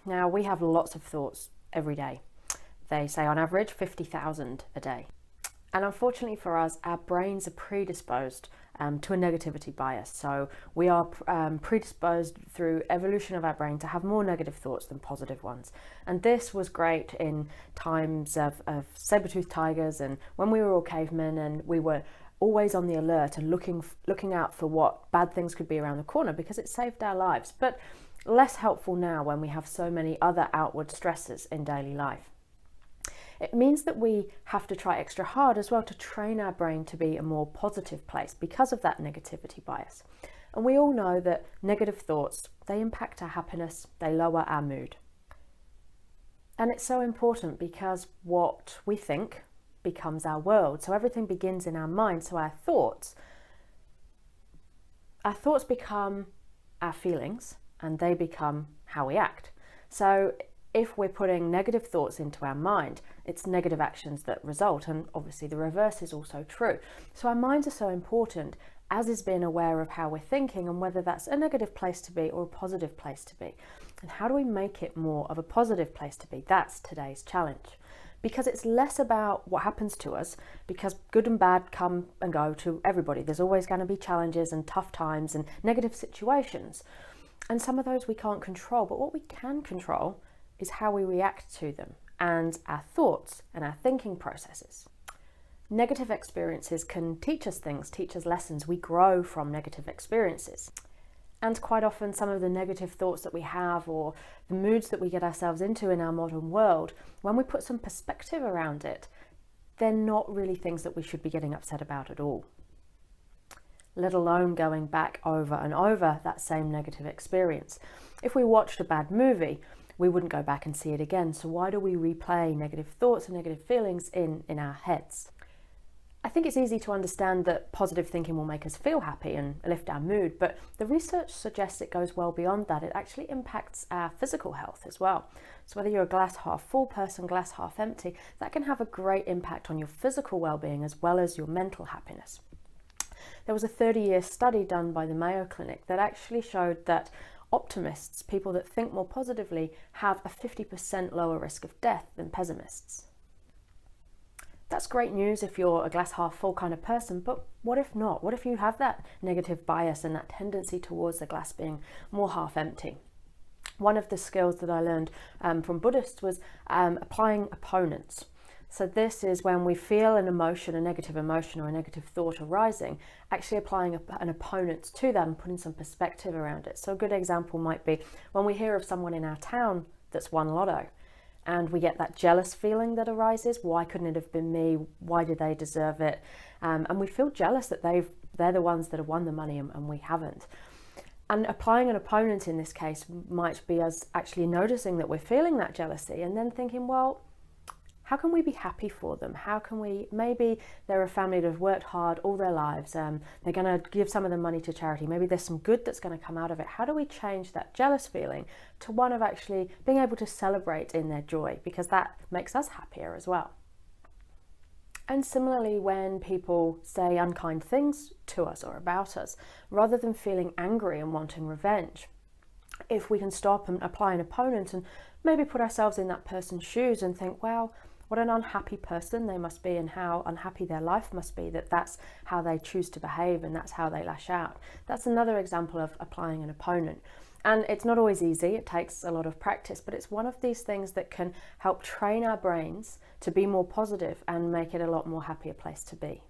Now, we have lots of thoughts every day. They say on average 50,000 a day. And unfortunately for us, our brains are predisposed to a negativity bias. So we are predisposed through evolution of our brain to have more negative thoughts than positive ones. And this was great in times of saber-toothed tigers and when we were all cavemen and we were always on the alert and looking out for what bad things could be around the corner because it saved our lives. But less helpful now when we have so many other outward stresses in daily life. It means that we have to try extra hard as well to train our brain to be a more positive place because of that negativity bias. And we all know that negative thoughts, they impact our happiness, they lower our mood. And it's so important because what we think becomes our world. So everything begins in our mind. So our thoughts become our feelings and they become how we act. So if we're putting negative thoughts into our mind, it's negative actions that result, and obviously the reverse is also true. So our minds are so important, as is being aware of how we're thinking and whether that's a negative place to be or a positive place to be. And how do we make it more of a positive place to be? That's today's challenge. Because it's less about what happens to us, because good and bad come and go to everybody. There's always going to be challenges and tough times and negative situations. And some of those we can't control, but what we can control is how we react to them and our thoughts and our thinking processes. Negative experiences can teach us things, teach us lessons. We grow from negative experiences. And quite often some of the negative thoughts that we have or the moods that we get ourselves into in our modern world, when we put some perspective around it, they're not really things that we should be getting upset about at all. Let alone going back over and over that same negative experience. If we watched a bad movie, we wouldn't go back and see it again. So why do we replay negative thoughts and negative feelings in our heads? I think it's easy to understand that positive thinking will make us feel happy and lift our mood, but the research suggests it goes well beyond that. It actually impacts our physical health as well. So whether you're a glass half full person, glass half empty, that can have a great impact on your physical well-being as well as your mental happiness. There was a 30-year study done by the Mayo Clinic that actually showed that optimists, people that think more positively, have a 50% lower risk of death than pessimists. That's great news if you're a glass half full kind of person, but what if not? What if you have that negative bias and that tendency towards the glass being more half empty? One of the skills that I learned from Buddhists was applying opponents. So this is when we feel an emotion, a negative emotion or a negative thought arising, actually applying an opponent to that and putting some perspective around it. So a good example might be when we hear of someone in our town that's won lotto and we get that jealous feeling that arises. Why couldn't it have been me? Why did they deserve it? And we feel jealous that they're the ones that have won the money and we haven't. And applying an opponent in this case might be us actually noticing that we're feeling that jealousy and then thinking, well, how can we be happy for them? How can we, maybe they're a family that have worked hard all their lives. They're going to give some of the money to charity. Maybe there's some good that's going to come out of it. How do we change that jealous feeling to one of actually being able to celebrate in their joy? Because that makes us happier as well. And similarly, when people say unkind things to us or about us, rather than feeling angry and wanting revenge, if we can stop and apply an opponent and maybe put ourselves in that person's shoes and think, wow, what an unhappy person they must be and how unhappy their life must be, that's how they choose to behave and that's how they lash out. That's another example of applying an opponent. And it's not always easy, it takes a lot of practice, but it's one of these things that can help train our brains to be more positive and make it a lot more happier place to be.